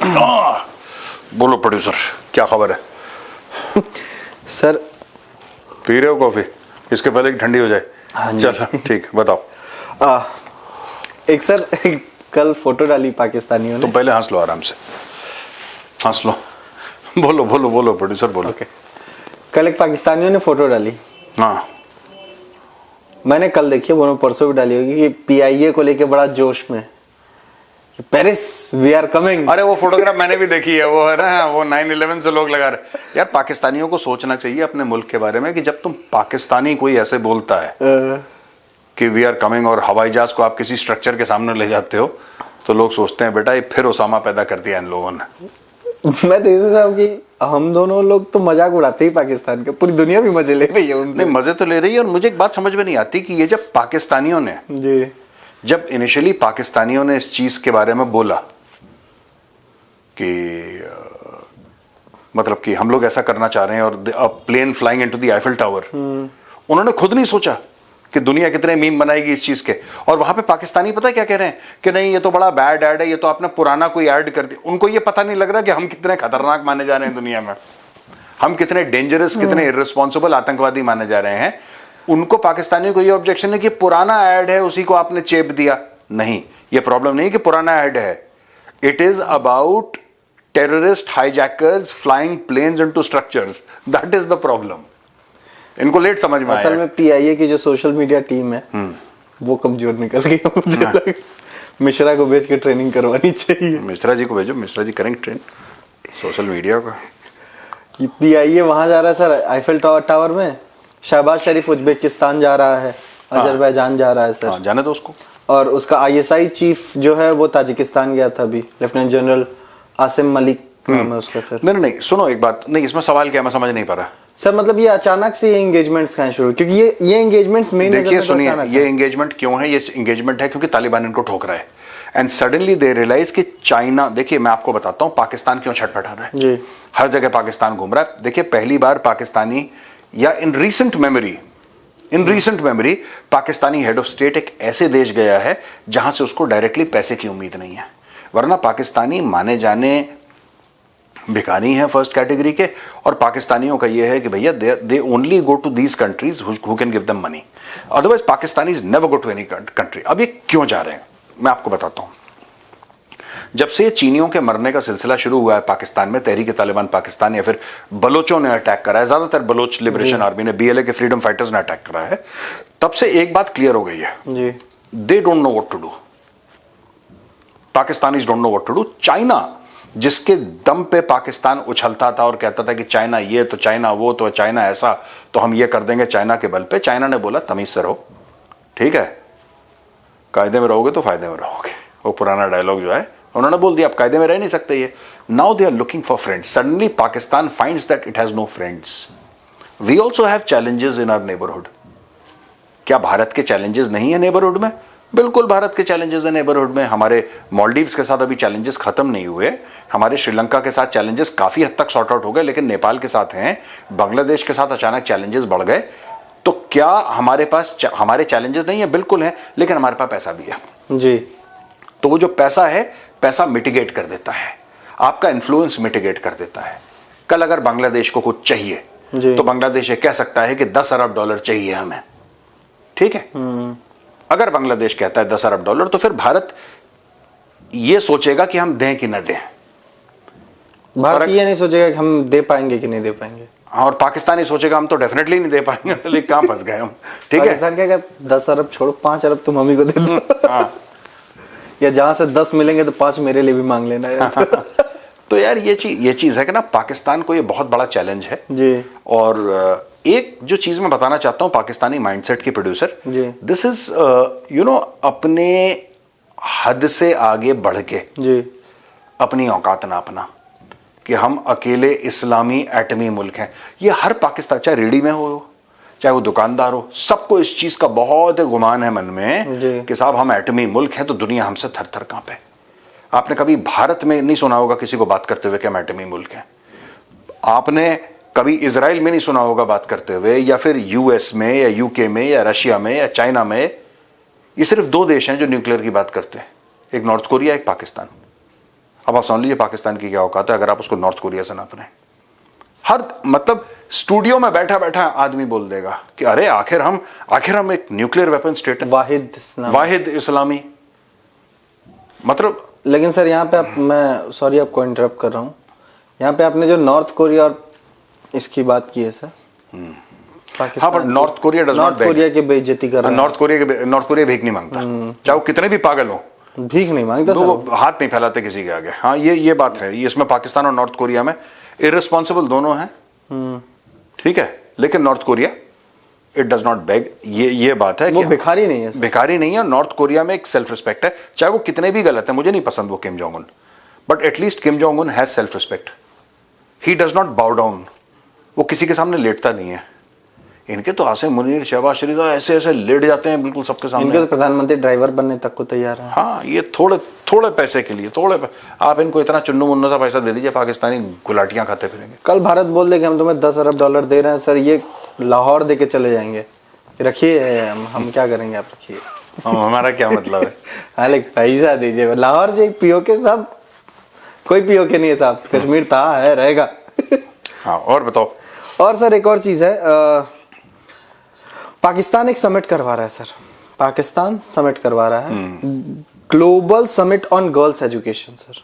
बोलो प्रोड्यूसर, क्या खबर है? सर पी रहे हो कॉफी? इसके पहले कि ठंडी हो जाए। हाँ चल ठीक, बताओ। एक सर कल फोटो डाली पाकिस्तानियों ने। तुम पहले हंस लो, आराम से हंस लो। बोलो बोलो बोलो प्रोड्यूसर, बोलो। ओके, कल एक पाकिस्तानियों ने फोटो डाली। हाँ, मैंने कल देखी, वो परसों भी डाली होगी कि पीआईए को लेके बड़ा जोश में, पेरिस वी आर कमिंग। अरे वो फोटोग्राफ मैंने भी देखी है, वो है ना, वो 9/11 से लोग लगा रहे। यार पाकिस्तानियों को सोचना चाहिए अपने मुल्क के बारे में कि जब तुम पाकिस्तानी कोई ऐसे बोलता है कि वी आर कमिंग और हवाई जहाज को आप किसी स्ट्रक्चर के सामने ले जाते हो, तो लोग सोचते हैं बेटा ये फिर ओसामा पैदा कर दिया इन लोगों ने। मैं तो ये साहब कि हम दोनों लोग तो मजाक उड़ाते ही पाकिस्तान के, पूरी दुनिया भी मजे ले रही है उनसे। नहीं, मजे तो ले रही है। और मुझे एक बात समझ में नहीं आती कि ये जब पाकिस्तानियों ने जी, जब इनिशियली पाकिस्तानियों ने इस चीज के बारे में बोला कि मतलब कि हम लोग ऐसा करना चाह रहे हैं और plane flying into the Eiffel tower, उन्होंने खुद नहीं सोचा कि दुनिया कितने मीम बनाएगी इस चीज के। और वहां पे पाकिस्तानी पता है क्या कह रहे हैं कि नहीं ये तो बड़ा बैड ऐड है, ये तो आपने पुराना कोई ऐड कर दिया। उनको ये पता नहीं लग रहा कि हम कितने खतरनाक माने जा रहे हैं दुनिया में, हम कितने डेंजरस, कितने इररिस्पॉन्सिबल आतंकवादी माने जा रहे हैं। उनको पाकिस्तानियों को ये ऑब्जेक्शन है कि पुराना ऐड है, उसी को आपने चेप दिया। नहीं, ये प्रॉब्लम नहीं कि पुराना ऐड है, it is about terrorist hijackers flying planes into structures, that is the problem. इनको लेट समझ में आया। असल में पीआईए की जो सोशल मीडिया टीम है वो कमजोर निकल गई है, मुझे लगा। मिश्रा को भेज के ट्रेनिंग करवानी चाहिए। मिश्रा जी को भेजो, मिश्रा जी करेंगे ट्रेन सोशल मीडिया का। पीआईए वहां जा रहा है सर, आईफिल टावर में। शहबाज शरीफ उज्बेकिस्तान जा रहा है, अजरबैजान जा रहा है सर। जाने दो उसको। और उसका आईएसआई चीफ जो है वो ताजिकिस्तान गया था अभी, लेफ्टिनेंट जनरल आसिम मलिक नाम है उसका सर। नहीं नहीं, सुनो एक बात, नहीं इसमें सवाल क्या, मैं समझ नहीं पा रहा सर। मतलब ये अचानक से ये एंगेजमेंट्स कहाँ शुरू, क्योंकि ये एंगेजमेंट्स मेन, देखिए सुनिए, ये एंगेजमेंट क्यों है? ये एंगेजमेंट है क्योंकि तालिबान इनको ठोक रहा है एंड सडनली दे रियलाइज कि चाइना, देखिए मैं आपको बताता हूं पाकिस्तान क्यों छटपटा रहा है जी। हर जगह पाकिस्तान घूम रहा है। देखिए पहली बार पाकिस्तानी, या in recent memory Pakistani head of state एक ऐसे देश गया है जहां से उसको डायरेक्टली पैसे की उम्मीद नहीं है। वरना पाकिस्तानी माने जाने भिखारी हैं फर्स्ट कैटेगरी के, और पाकिस्तानियों का यह है कि भैया they only go to these countries who can give them money, otherwise Pakistanis never go to any country. अब ये क्यों जा रहे हैं मैं आपको बताता हूं। जब से चीनियों के मरने का सिलसिला शुरू हुआ है पाकिस्तान में, तहरीक तालिबान पाकिस्तान या फिर बलोचों ने अटैक करा है, ज्यादातर बलोच लिबरेशन आर्मी ने, बीएलए के फ्रीडम फाइटर्स ने अटैक करा है, तब से एक बात क्लियर हो गई है, they don't know what to do. Pakistanis don't know what to do. China, जिसके दम पे पाकिस्तान उछलता था और कहता था कि चाइना ये तो चाइना वो तो चाइना ऐसा, तो हम ये कर देंगे चाइना के बल पे, चाइना ने बोला तमीज से रहो, ठीक है, कायदे में रहोगे तो फायदे में रहोगे। वो पुराना डायलॉग जो है उन्होंने बोल दिया, आप कायदे में रह नहीं सकते ये। Now they are looking for friends. Suddenly Pakistan finds that it has no friends. We also have challenges in our neighbourhood. क्या भारत के चैलेंजेस नहीं है नेबरहुड में? बिल्कुल भारत के चैलेंजेस है नेबरहुड में। हमारे मालदीव्स के साथ अभी चैलेंजेस खत्म नहीं हुए, हमारे श्रीलंका के साथ चैलेंजेस काफी हद तक सॉर्ट आउट हो गए, लेकिन नेपाल के साथ हैं, बांग्लादेश के साथ अचानक चैलेंजेस बढ़ गए। तो क्या हमारे पास हमारे चैलेंजेस नहीं है? बिल्कुल है, लेकिन हमारे पास पैसा भी है जी। तो वो जो पैसा है, पैसा मिटिगेट कर देता है, आपका इन्फ्लुएंस मिटिगेट कर देता है। कल अगर बांग्लादेश को कुछ चाहिए तो बांग्लादेश ये कह सकता है कि 10 अरब डॉलर चाहिए हमें, ठीक है। अगर बांग्लादेश कहता है 10 अरब डॉलर, तो फिर भारत ये सोचेगा कि हम दें कि न दें। भारत ये नहीं सोचेगा कि हम दे पाएंगे कि नहीं दे पाएंगे। और पाकिस्तानी सोचेगा हम तो डेफिनेटली नहीं दे पाएंगे, लेकिन कहां फंस गए हम, ठीक है। पाकिस्तान कहेगा 10 अरब छोड़ो, 5 अरब तुम मम्मी को दे दो। हाँ। या जहां से 10 मिलेंगे तो 5 मेरे लिए भी मांग लेना यार। तो यार ये चीज है कि ना, पाकिस्तान को ये बहुत बड़ा चैलेंज है जी। और एक जो चीज मैं बताना चाहता हूं पाकिस्तानी माइंडसेट के producer, this is you know, अपने हद से आगे बढ़ के जी अपनी औकात नापना कि हम अकेले इस्लामी एटमी मुल्क हैं। ये हर पाकिस्तान, चाहे रेडी में हो चाहे वो दुकानदार हो, सबको इस चीज का बहुत गुमान है मन में कि साहब हम एटमी मुल्क हैं तो दुनिया हमसे थर थर कांपे। आपने कभी भारत में नहीं सुना होगा किसी को बात करते हुए कि हम एटमी मुल्क हैं। आपने कभी इजराइल में नहीं सुना होगा बात करते हुए, या फिर यूएस में या यूके में या रशिया में या चाइना में। ये सिर्फ 2 देश हैं जो न्यूक्लियर की बात करते हैं, एक नॉर्थ कोरिया, एक पाकिस्तान। अब आप समझ लीजिए पाकिस्तान की क्या औकात है अगर आप उसको नॉर्थ कोरिया से नाप रहे हैं। हर मतलब स्टूडियो में बैठा बैठा आदमी बोल देगा कि अरे आखिर हम एक न्यूक्लियर वेपन स्टेट है, वाहिद इस्लामी। मतलब लेकिन सर यहाँ पे मैं सॉरी आपको इंटरप्ट कर रहा हूँ, यहाँ पे आपने जो नॉर्थ कोरिया और इसकी बात की है सर, हाँ, पर नॉर्थ कोरिया की बेइज्जती कर रहा है। नॉर्थ कोरिया भीख नहीं मांगता, चाहे वो कितने भी पागल हो, भीख नहीं मांगता तो वो हाथ नहीं फैलाते किसी के आगे। हाँ, ये बात है, इसमें पाकिस्तान और नॉर्थ कोरिया में इररिस्पॉन्सिबल दोनों हैं, ठीक है, लेकिन North Korea it does not beg, ये बात है, वो भिखारी नहीं है, भिखारी नहीं है। नॉर्थ कोरिया में एक सेल्फ रिस्पेक्ट है, चाहे वो कितने भी गलत है, मुझे नहीं पसंद वो Kim Jong Un, but at least Kim Jong Un has self respect, he does not बाउ डाउन, वो किसी के सामने लेटता नहीं है। इनके तो आसिम मुनीर, शहबाज शरीफ ऐसे ऐसे लेट जाते हैं बिल्कुल सबके सामने। इनके तो प्रधानमंत्री ड्राइवर बनने तक को तैयार है। हाँ, ये थोड़े पैसे के लिए आप इनको इतना चुन्नू मुन्नू सा पैसा दे दीजिए, पाकिस्तानी गुलाटियां खाते फिरेंगे। कल भारत बोल दे कि हम तुम्हें 10 अरब डॉलर दे रहे हैं सर, ये लाहौर दे के चले जाएंगे, रखिए हम क्या करेंगे, आप रखिए। हमारा क्या मतलब है? हाँ, लेकिन पैसा दीजिए। लाहौर से पीओके साहब, कोई पीओके नहीं है साहब, कश्मीर था है रहेगा। हाँ, और बताओ। और सर एक और चीज है, पाकिस्तान एक समिट करवा रहा है सर, पाकिस्तान समिट करवा रहा है, global summit on girls education sir.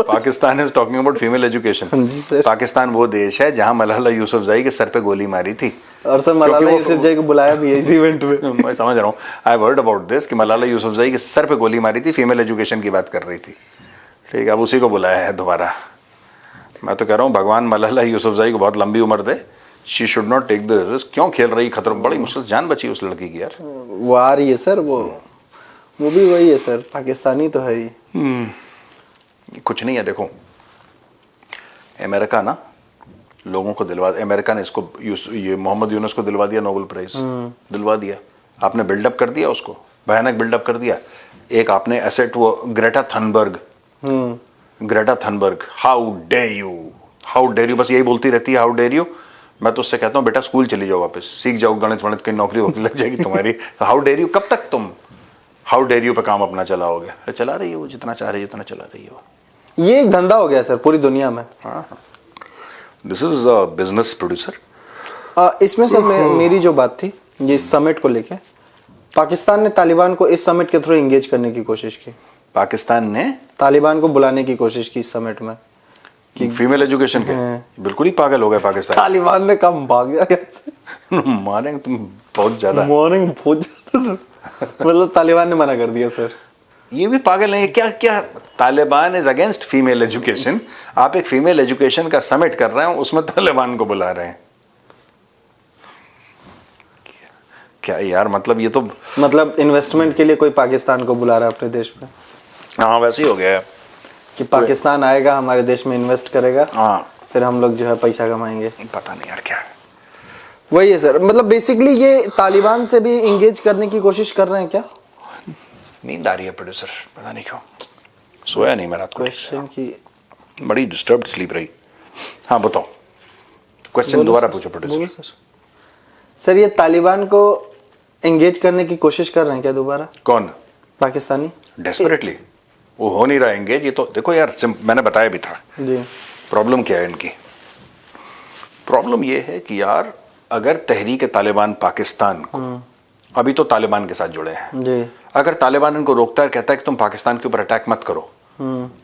Pakistan is talking about female education. Pakistan वो देश है जहां मलाला यूसुफजई के सर पे गोली मारी थी, और सर मलाला यूसुफजई को बुलाया भी है इस इवेंट में। मैं समझ रहा हूँ, I have heard about this कि मलाला यूसुफजई के सर पे गोली मारी थी, फीमेल एजुकेशन की बात कर रही थी, ठीक है, अब उसी को बुलाया है दोबारा। मैं तो कह रहा हूँ भगवान मलाला यूसुफजई को बहुत लंबी उम्र दे, she should not take the risk. क्यों खेल रही खतरों, बड़ी मुश्किल से जान बची उस लड़की की यार। वो आ रही है सर, वो भी वही है सर, पाकिस्तानी तो है ही। कुछ नहीं है, देखो अमेरिका ना लोगों को अमेरिका ने इसको ये मोहम्मद यूनुस को दिलवा दिया नोबेल प्राइज, दिलवा दिया। आपने बिल्डअप कर दिया उसको, भयानक बिल्डअप कर दिया। एक आपने एसेट वो Greta Thunberg, how dare you, बस यही बोलती रहती है हाउ डेयर यू। मैं तो उससे कहता हूँ बेटा स्कूल चली जाओ, वापस सीख जाओ, गणित वणित की नौकरी वोकरी लग जाएगी तुम्हारी। हाउ डेयर यू, कब तक तुम हाउ डेयर यू पे काम अपना चलाओगे? चला रही है वो, जितना चाह रही है उतना चला रही है वो। ये एक धंधा हो गया सर पूरी दुनिया में। This is a business producer. इसमें सर मेरी जो बात थी ये समिट को लेके, पाकिस्तान ने तालिबान को इस समिट के थ्रू एंगेज करने की कोशिश की, पाकिस्तान ने तालिबान को बुलाने की कोशिश की इस समिट में कि फीमेल एजुकेशन के। बिल्कुल ही पागल हो गए पाकिस्तान। तालिबान ने कम भाग गया। मारेंगे तुम बहुत ज्यादा, मतलब तालिबान ने मना कर दिया सर। ये भी पागल नहीं, क्या Taliban is against female education, आप एक फीमेल एजुकेशन का समिट कर रहे हैं, उसमें तालिबान को बुला रहे हैं क्या यार? मतलब ये तो मतलब इन्वेस्टमेंट के लिए कोई पाकिस्तान को बुला रहा है अपने देश में। हाँ, वैसे ही हो गया है कि पाकिस्तान आएगा हमारे देश में इन्वेस्ट करेगा, हाँ, फिर हम लोग जो है पैसा कमाएंगे। पता नहीं यार क्या है, वही है सर। मतलब बेसिकली ये तालिबान से भी इंगेज करने की कोशिश कर रहे हैं क्या? नींद आ रही है प्रोड्यूसर, पता नहीं क्यों, सोया नहीं मैं रात को, क्वेश्चन की बड़ी डिस्टर्ब्ड स्लीप रही। हाँ बताओ, क्वेश्चन दोबारा पूछो प्रोड्यूसर। सर ये तालिबान को एंगेज करने की कोशिश कर रहे हैं क्या दोबारा? कौन? पाकिस्तानी डेस्परेटली। वो हो नहीं रहा एंगेज। ये तो देखो यार, मैंने बताया भी था जी। प्रॉब्लम क्या है इनकी। प्रॉब्लम ये है कि यार अगर तहरीक तालिबान पाकिस्तान को, अभी तो तालिबान के साथ जुड़े हैं जी, अगर तालिबान इनको रोकता है, कहता है कि तुम पाकिस्तान के ऊपर अटैक मत करो,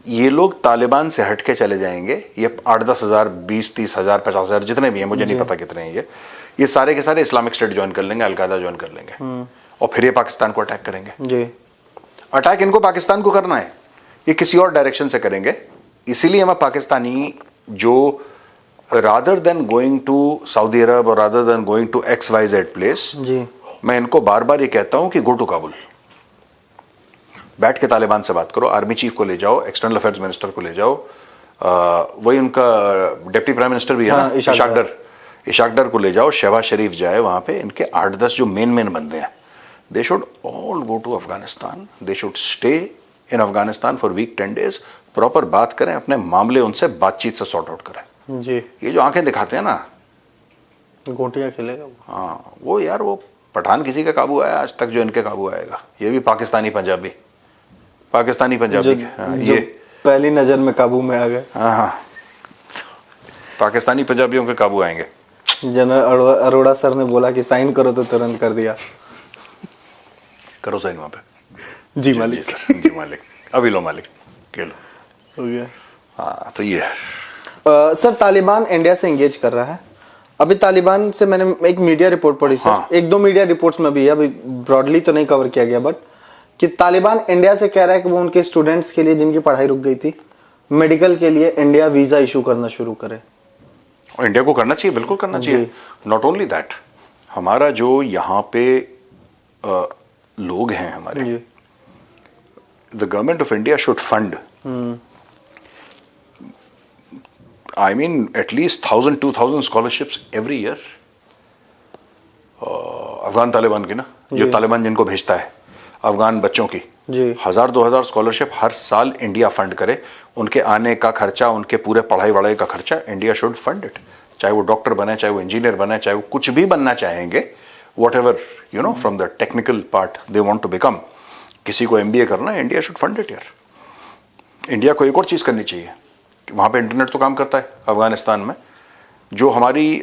ये लोग तालिबान से हटके चले जाएंगे। ये 8-10 हजार, 20-30 हजार, 50 हजार जितने भी हैं, मुझे नहीं पता कितने हैं, ये सारे के सारे इस्लामिक स्टेट ज्वाइन कर लेंगे, अलकायदा ज्वाइन कर लेंगे, और फिर ये पाकिस्तान को अटैक करेंगे जी। अटैक इनको पाकिस्तान को करना है, ये किसी और डायरेक्शन से करेंगे। इसीलिए मैं पाकिस्तानी जो rather than going to Saudi Arabia और rather than going to XYZ place जी, मैं इनको बार बार ये कहता हूं कि गो टू काबुल, बैठ के तालिबान से बात करो, आर्मी चीफ को ले जाओ, एक्सटर्नल अफेयर्स मिनिस्टर को ले जाओ, वही उनका डिप्टी प्राइम मिनिस्टर भी है ना, इशाक डर को ले जाओ, शहबाज शरीफ जाए वहां पे, इनके 8-10 जो मेन बंदे हैं, they should all go to Afghanistan, they should stay in Afghanistan for week 10 days, proper बात करें, अपने मामले उनसे बातचीत से सॉर्ट आउट करें। जी। ये जो आंखें दिखाते हैं ना, गोटियां खेलेगा। हाँ वो यार, वो पठान किसी का काबू आया आज तक जो इनके काबू आएगा? ये भी पाकिस्तानी पंजाबी जो पहली नजर में काबू में आ गए। हाँ, पाकिस्तानी पंजाबियों के काबू आएंगे। जनरल अरोड़ा सर ने बोला कि साइन करो तो तुरंत कर दिया। करो साइन वहां पे। जी मालिक। जी मालिक, अभी लो मालिक, के लो, हो गया। हाँ तो ये है। सर तालिबान इंडिया से एंगेज कर रहा है। अभी तालिबान से मैंने एक मीडिया रिपोर्ट पढ़ी सर। हाँ। एक दो मीडिया रिपोर्ट्स में भी है, अभी ब्रॉडली तो नहीं कवर किया गया, बट कि तालिबान इंडिया से कह रहा है कि वो उनके स्टूडेंट्स के लिए जिनकी पढ़ाई रुक गई थी मेडिकल के लिए इंडिया वीजा इशू करना शुरू करे। और इंडिया को करना चाहिए, बिल्कुल करना चाहिए। नॉट ओनली दैट, हमारा जो यहाँ पे लोग हैं हमारे, the government of India should fund, I mean at least 1000-2000 scholarships every year. Afghan Taliban की ना, जो तालिबान जिनको भेजता है अफगान बच्चों की, 1000-2000 स्कॉलरशिप हर साल इंडिया फंड करे। उनके आने का खर्चा, उनके पूरे पढ़ाई वढ़ाई का खर्चा इंडिया शुड फंड इट। चाहे वो डॉक्टर बने, चाहे वो इंजीनियर बने, चाहे वो कुछ भी बनना चाहेंगे, whatever you know from the technical part they want to become. किसी को MBA करना है, इंडिया शुड फंड इट यार। इंडिया को एक और चीज करनी चाहिए, वहां पे इंटरनेट तो काम करता है अफगानिस्तान में। जो हमारी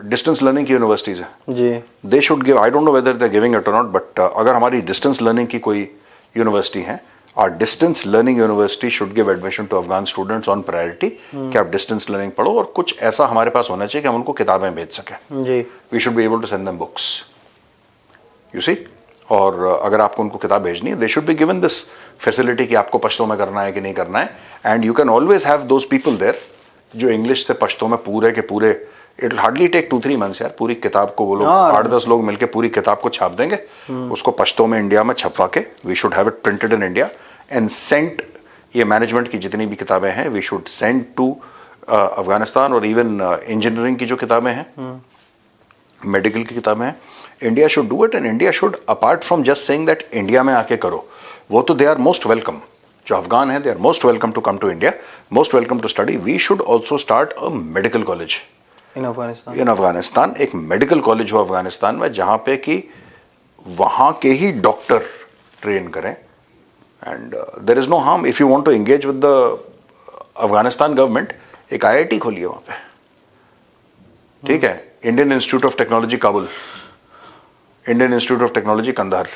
डिस्टेंस लर्निंग की यूनिवर्सिटीज हैं जी, they should give, I don't know whether they giving it और नॉट, बट अगर हमारी डिस्टेंस लर्निंग की कोई यूनिवर्सिटी है, our distance learning university should give admission to Afghan students on priority कि आप डिस्टेंस लर्निंग पढ़ो। और कुछ ऐसा हमारे पास होना चाहिए कि हम उनको किताबें भेज सकें। जी, we should be able to send them books, you see. और अगर आपको उनको किताब भेजनी है, they should be given this facility कि आपको पश्तो में करना है कि नहीं करना है। And you can always have those people there जो इंग्लिश से पश्तो में पूरे के पूरे, it will hardly take 2-3 months यार। पूरी किताब को वो लोग 8-10 लोग मिलकर पूरी किताब को छाप देंगे, उसको पश्तो में इंडिया में छपवा के, we should have it printed in India and sent. ये मैनेजमेंट की जितनी भी किताबें हैं we should send to Afghanistan. और इवन इंजीनियरिंग की जो किताबें हैं, मेडिकल की किताबें हैं, India should do it. And India should, apart from just saying that India में आके करो, वो तो दे आर मोस्ट वेलकम। जो अफगान है, they are most welcome to come to India, most welcome to study. We should also start a medical college in Afghanistan. In Afghanistan, एक medical college हो अफगानिस्तान में, जहां पे कि वहां के ही डॉक्टर ट्रेन करें। And there is no harm if you want to engage with the Afghanistan government, एक IIT खोलिए वहां पे, ठीक है। Indian Institute of Technology Kabul, Indian Institute of Technology Kandahar,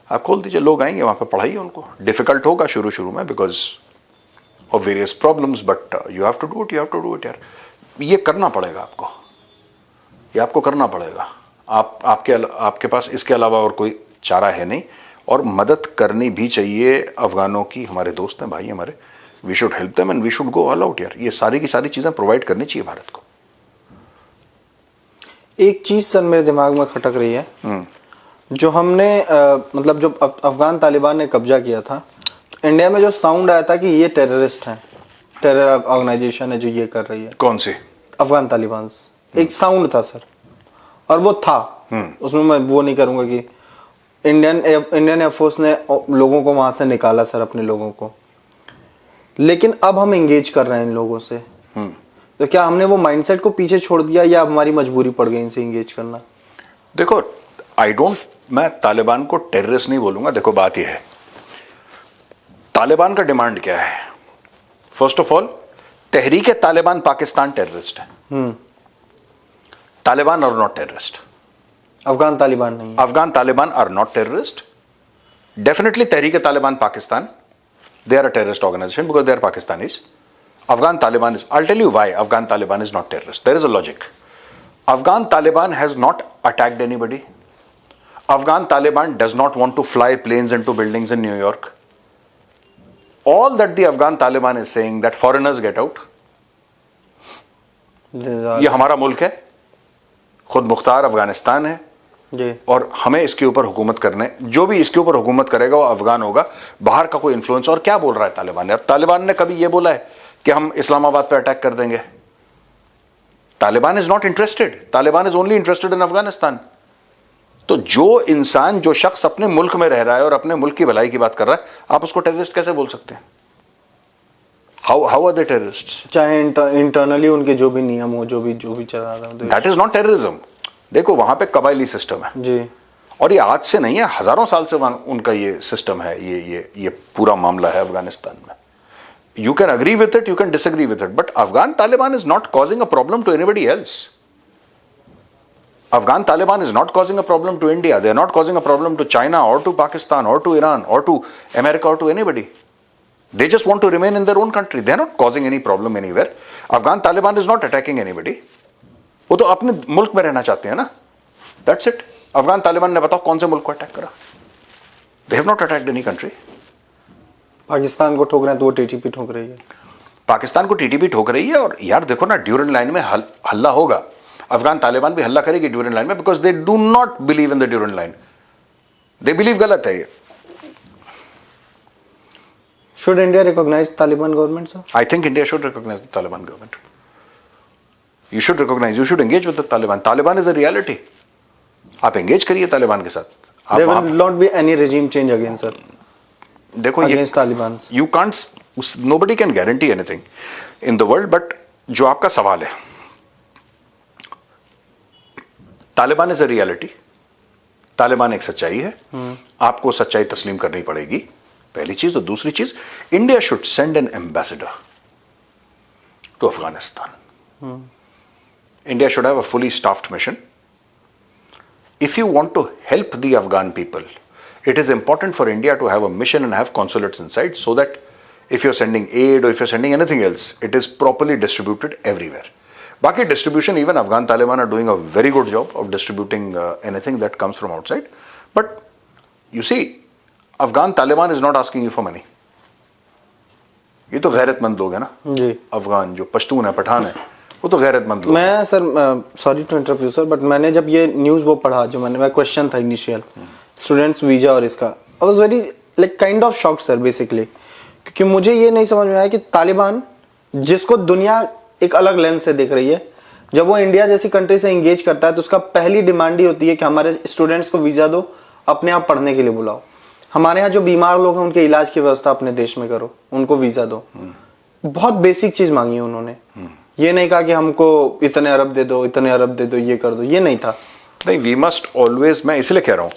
आप खोल दीजिए। लोग आएंगे वहां पे, पढ़ाइए उनको। डिफिकल्ट होगा शुरू में because of various problems, but you have to do it, you have to do it यार। ये करना पड़ेगा आपको, ये आपको करना पड़ेगा। आपके पास इसके अलावा और कोई चारा है नहीं। और मदद करनी भी चाहिए अफगानों की, हमारे दोस्त हैं, भाई हमारे। We should help them and we should go all out यार। ये सारी की सारी चीजें प्रोवाइड करनी चाहिए भारत को। एक चीज सर मेरे दिमाग में खटक रही है, जो हमने मतलब जो अफगान तालिबान ने कब्जा किया था, तो इंडिया में जो साउंड आया था कि ये टेररिस्ट हैं, टेरर ऑर्गेनाइजेशन है जो ये कर रही है। कौन सी? अफगान तालिबान। एक साउंड था सर, और वो था, उसमें मैं वो नहीं करूंगा कि इंडियन एयरफोर्स ने लोगों को वहां से निकाला सर, अपने लोगों को। लेकिन अब हम एंगेज कर रहे हैं इन लोगों से, तो क्या हमने वो माइंडसेट को पीछे छोड़ दिया या हमारी मजबूरी पड़ गई इनसे एंगेज करना? देखो, मैं तालिबान को टेररिस्ट नहीं बोलूंगा। देखो बात यह है, तालिबान का डिमांड क्या है? First of all, Tehreek Taliban Pakistan terrorist है। Taliban are not terrorist. Afghan Taliban नहीं। Afghan Taliban are not terrorist. Definitely Tehreek Taliban Pakistan, they are a terrorist organization because they are Pakistanis. Afghan Taliban is, I'll tell you why Afghan Taliban is not terrorist. There is a logic. Afghan Taliban has not attacked anybody. Afghan Taliban does not want to fly planes into buildings in New York. All that the Afghan Taliban is saying that foreigners get out. ये हमारा मुल्क है, खुद मुख्तार अफगानिस्तान है जी, और हमें इसके ऊपर हुकूमत करने, जो भी इसके ऊपर हुकूमत करेगा वो अफगान होगा, बाहर का कोई इन्फ्लुएंस। और क्या बोल रहा है तालिबान ने? तालिबान ने कभी ये बोला है कि हम इस्लामाबाद पे अटैक कर देंगे? Taliban is not interested, Taliban is only interested in Afghanistan. तो जो इंसान, जो शख्स अपने मुल्क में रह रहा है और अपने मुल्क की भलाई की बात कर रहा है, आप उसको टेररिस्ट कैसे बोल सकते हैं? How are they terrorists? चाहे इंटरनली उनके जो भी नियम हो, जो भी चला रहा है, दैट इज नॉट टेररिज्म। देखो वहां पे कबायली सिस्टम है जी, और ये आज से नहीं है, हजारों साल से उनका ये सिस्टम है, ये पूरा मामला है अफगानिस्तान में. You can agree with it, you can disagree with it, but Afghan Taliban is not causing a problem to anybody else. Afghan Taliban is not causing a problem to India. They are not causing a problem to China or to Pakistan or to Iran or to America or to anybody. They just want to remain in their own country. They are not causing any problem anywhere. Afghan Taliban is not attacking anybody. वो तो अपने मुल्क में रहना चाहते हैं ना. That's it. Afghan Taliban ने बताओ कौन से मुल्क को अटैक करा? They have not attacked any country. Pakistan को ठोक रहे हैं तो वो टीटीपी ठोक रही है. पाकिस्तान को टीटीपी ठोक रही है. और यार देखो ना, ड्यूरेंट लाइन में हल्ला होगा. अफगान तालिबान भी हल्ला करेगी ड्यूरेंट लाइन में, because they do not believe in the Durand Line. They believe गलत है ये. Should India recognize Taliban government, sir? I think India should recognize the Taliban government. You should recognize, you should engage with the Taliban. Taliban is a reality. आप engage करिए तालिबान के साथ. There will not be any regime change again, sir. देखो ये Against Taliban. You can't, nobody can guarantee anything in the world, but जो आपका सवाल है, Taliban is a reality. Taliban एक सच्चाई है. आपको सच्चाई तस्लीम करनी पड़ेगी, पहली चीज. और दूसरी चीज, India should send an ambassador to Afghanistan. India should have a fully staffed mission. If you want to help the Afghan people, it is important for India to have a mission and have consulates inside, so that if you're sending aid or if you're sending anything else, it is properly distributed everywhere. Baki distribution, even Afghan Taliban are doing a very good job of distributing anything that comes from outside. But you see, Afghan Taliban is not asking you for money. ये तो गैरतमंद लोग हैं ना जी. अफगान जो पश्तून है, पठान है, वो तो गैरतमंद लोग. मैं sir, sorry to interrupt you sir, but मैंने जब ये न्यूज़ वो पढ़ा, जो मैंने क्वेश्चन था इनिशियल स्टूडेंट्स वीजा और इसका, I was very like kind of shock sir basically. क्योंकि मुझे ये नहीं समझ में आया कि तालिबान, जिसको दुनिया एक अलग लेंस से देख रही है, जब वो इंडिया जैसी कंट्री से एंगेज करता है तो उसका पहली डिमांड ही होती है कि हमारे स्टूडेंट्स को वीजा दो, अपने आप पढ़ने के लिए बुलाओ. हमारे यहाँ जो बीमार लोग हैं उनके इलाज की व्यवस्था अपने देश में करो, उनको वीजा दो. बहुत बेसिक चीज मांगी है उन्होंने. ये नहीं कहा कि हमको इतने अरब दे दो, इतने अरब दे दो, ये कर दो, ये नहीं था. नहीं, वी मस्ट ऑलवेज, मैं इसलिए कह रहा हूँ,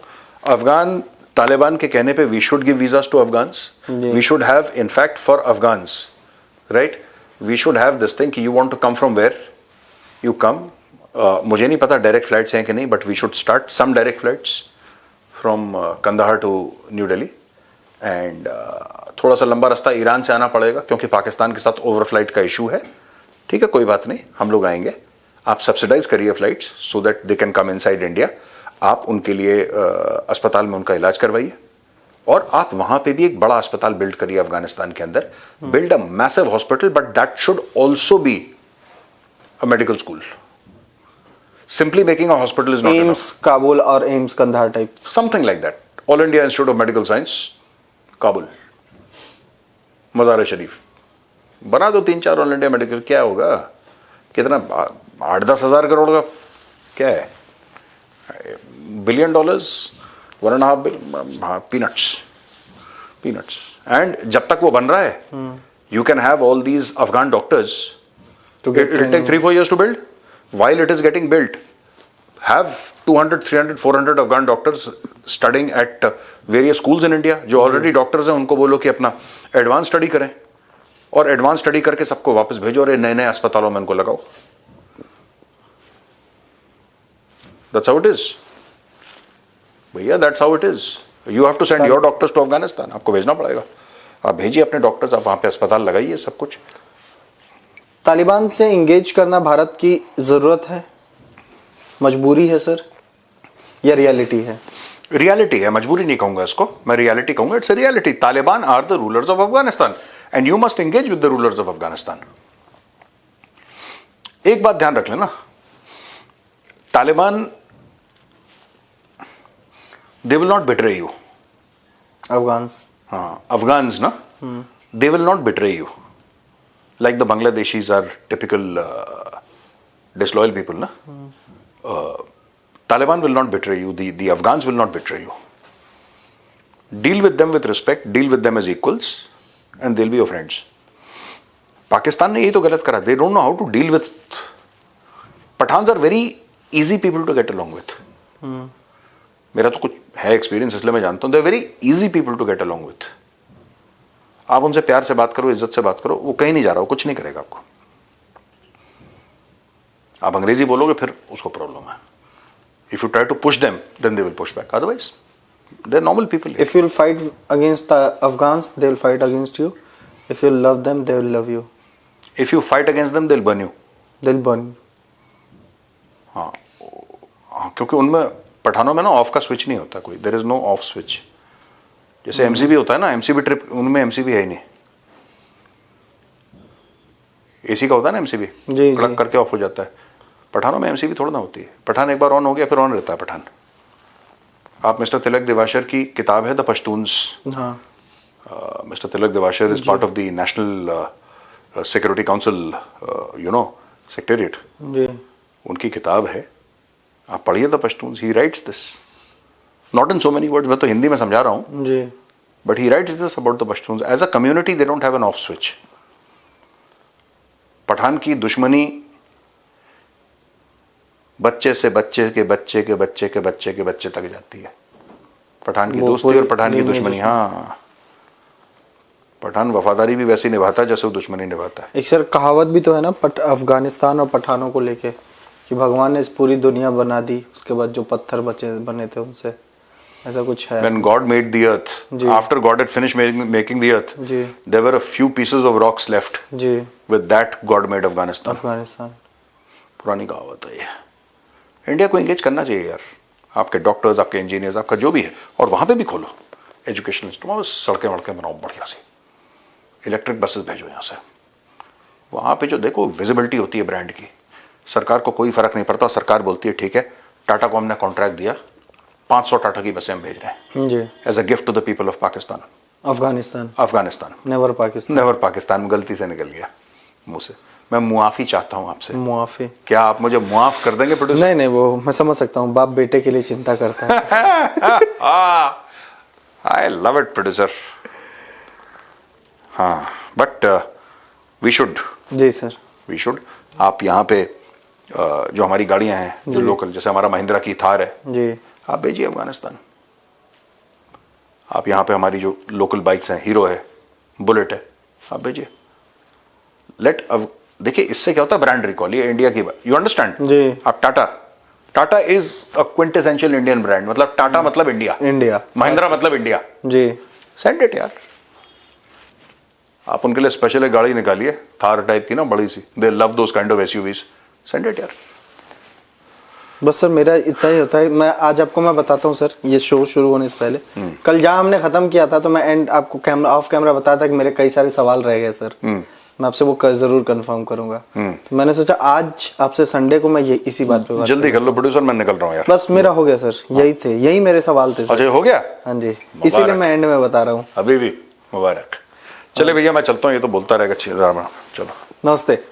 अफगान तालिबान के कहने पे we should give visas to Afghans. We should have, in fact for Afghans, right, we should have this thing कि you want to come from where you come. मुझे नहीं पता डायरेक्ट फ्लाइट्स हैं कि नहीं, but we should start some direct flights from Kandahar to New Delhi. And थोड़ा सा लंबा रास्ता ईरान से आना पड़ेगा क्योंकि पाकिस्तान के साथ ओवरफ्लाइट का इशू है. ठीक है, कोई बात नहीं, हम लोग आएंगे. आप सब्सिडाइज करिए flights so that they can come inside India. आप उनके लिए अस्पताल में उनका इलाज करवाइए. और आप वहां पे भी एक बड़ा अस्पताल बिल्ड करिए अफगानिस्तान के अंदर. Build a massive hospital, but that should also be a medical school. Simply making a hospital is not enough. AIIMS Kabul और AIIMS Kandahar type, Something like that. All India Institute of Medical Science, Kabul, Mazar Sharif बना दो. 3-4 ऑल इंडिया मेडिकल. क्या होगा, कितना, 8-10 हज़ार करोड़ का क्या है, $1 billion, $1.5 billion, हाँ, पीनट्स. एंड जब तक वो बन रहा है, you can have all these Afghan doctors. It will take 3-4 years to build. While it is getting built, have 200, 300, 400 Afghan doctors studying at various schools in India. जो already doctors हैं उनको बोलो कि अपना एडवांस स्टडी करें, और एडवांस स्टडी करके सबको वापस भेजो और नए नए अस्पतालों में उनको लगाओ. That's how it is. भैया, that's how it is. You have to send your doctors to Afghanistan. आपको भेजना पड़ेगा. आप भेजिए अपने डॉक्टर्स, आप वहां पे अस्पताल लगाइए, सब कुछ. तालिबान से एंगेज करना भारत की जरूरत है, मजबूरी है सर, या रियलिटी है? रियलिटी है, मजबूरी नहीं कहूंगा इसको, मैं रियलिटी कहूंगा. It's a reality. Taliban are the rulers of Afghanistan and you must engage with the rulers of Afghanistan. एक बात ध्यान रख लेना, Taliban, they will not betray you. Afghans, हाँ, अफगान्स ना, they will not betray you. Like the Bangladeshis are typical disloyal people, na? Taliban will not betray you. The Afghans will not betray you. Deal with them with respect. Deal with them as equals, and they'll be your friends. Pakistan ने यही तो गलत करा. They don't know how to deal with. Pathans are very easy people to get along with. मेरा तो कुछ है experience, इसलिए मैं जानता हूं, they very easy people to get along with. आप उनसे प्यार से बात करो, इज्जत से बात करो, वो कहीं नहीं जा रहा, वो कुछ नहीं करेगा आपको। आप अंग्रेजी बोलोगे फिर उसको प्रॉब्लम है। If you try to push them then they will push back, otherwise they are normal people. If you'll fight against the Afghans, they will fight against you. If you love them, they will love you. If you fight against them they will burn you. They'll burn you. हाँ, क्योंकि उनमें पठानों में ना of का switch नहीं होता कोई, there is no off switch. जैसे एमसीबी होता है ना, एमसीबी ट्रिप, उनमें एमसीबी है ही नहीं। एसी का होता है ना एमसीबी, जी, प्लग जी। करके ऑफ हो जाता है। पठानों में एमसीबी थोड़ा ना होती है। पठान एक बार ऑन हो गया फिर ऑन रहता है पठान। आप मिस्टर तिलक दिवाकर की किताब है द पश्तून्स, हाँ mister Tilak Diwakar is part of the national security council, you know, secretariat. जी। उनकी किताब है, आप पढ़िए the Pashtuns. He writes this not in so many words, मैं तो हिंदी में समझा रहा हूं, जी। But he writes this about the Pashtuns. As a community they don't have an off switch. Pathan की दुश्मनी बच्चे से बच्चे के बच्चे के बच्चे के बच्चे के बच्चे तक जाती है। पठान की वो दोस्ती पूरी और पठान की दुनिया दुश्मनी, दुश्मनी। हाँ, पठान वफादारी भी वैसी निभाता है जैसे वो दुश्मनी निभाता है। एक सर कहावत भी तो है ना अफगानिस्तान और पठानों को लेके, कि भगवान ने इस पूरी दुनिया बना दी, उसके बाद जो पत्थर बने थे उनसे, ऐसा कुछ है। When God made the earth, ji. after God had finished making the earth, ji. there were a few pieces of rocks left. Ji. With that, God made Afghanistan. Afghanistan. पुरानी कहावत है ये। इंडिया को एंगेज करना चाहिए यार, आपके डॉक्टर्स, आपके इंजीनियर्स, आपका जो भी है, और वहां पे भी खोलो एजुकेशनल सिस्टम, वहां सड़कें वड़कें बनाओ बढ़िया सी, इलेक्ट्रिक बसेस भेजो यहाँ से। वहां पे जो देखो विजिबिलिटी होती है ब्रांड की, सरकार को कोई फर्क नहीं पड़ता। सरकार बोलती है ठीक है, टाटा को हमने कॉन्ट्रैक्ट दिया, 500 टाटा की बसें हम भेज रहे हैं जी। As a gift to the people of Pakistan. Afghanistan. Afghanistan, never Pakistan. Never Pakistan, गलती से निकल गया मुंह से। मैं मुआफी चाहता हूं आपसे। मुआफी। क्या आप मुझे मुआफ कर देंगे प्रोड्यूसर? नहीं नहीं, वो मैं समझ सकता हूँ, बाप बेटे के लिए चिंता करता है। I love it producer. हाँ, बट वी शुड, जी सर। We should. आप यहाँ पे जो हमारी गाड़ियां हैं जो लोकल, जैसे हमारा महिंद्रा की थार है, जी। आप भेजिए अफगानिस्तान। आप यहाँ पे हमारी जो लोकल बाइक्स हैं, हीरो है, बुलेट है, आप भेजिए। लेट, अब देखिए इससे क्या होता है, ब्रांड रिकॉल, ये इंडिया की बात, यू अंडरस्टैंड जी। आप Tata is a quintessential Indian brand, मतलब टाटा मतलब इंडिया, इंडिया। महिंद्रा मतलब इंडिया। जी। सेंड इट यार। आप उनके लिए स्पेशल एक गाड़ी निकालिए, थार टाइप की ना, बड़ी सी, they love those kind of SUVs, send it यार। बस सर मेरा इतना ही होता है। मैं आज आपको मैं बताता हूँ सर, ये शो शुरू होने से पहले, कल जहाँ हमने खत्म किया था, तो मैं एंड आपको कैमरा ऑफ कैमरा बताया था कि मेरे कई सारे सवाल रह गए सर, मैं आपसे वो जरूर कंफर्म करूंगा। तो मैंने सोचा आज आपसे संडे को मैं ये इसी बात पे बात जल्दी कर लो प्रोड्यूसर, मैं निकल रहा हूँ यार। बस मेरा हो गया सर, यही थे, यही मेरे सवाल थे सर। अच्छा हो गया? हाँ जी, इसीलिए मैं एंड में बता रहा हूँ। अभी भी मुबारक। चले भैया मैं चलता हूँ, ये तो बोलता रहेगा। चलो नमस्ते।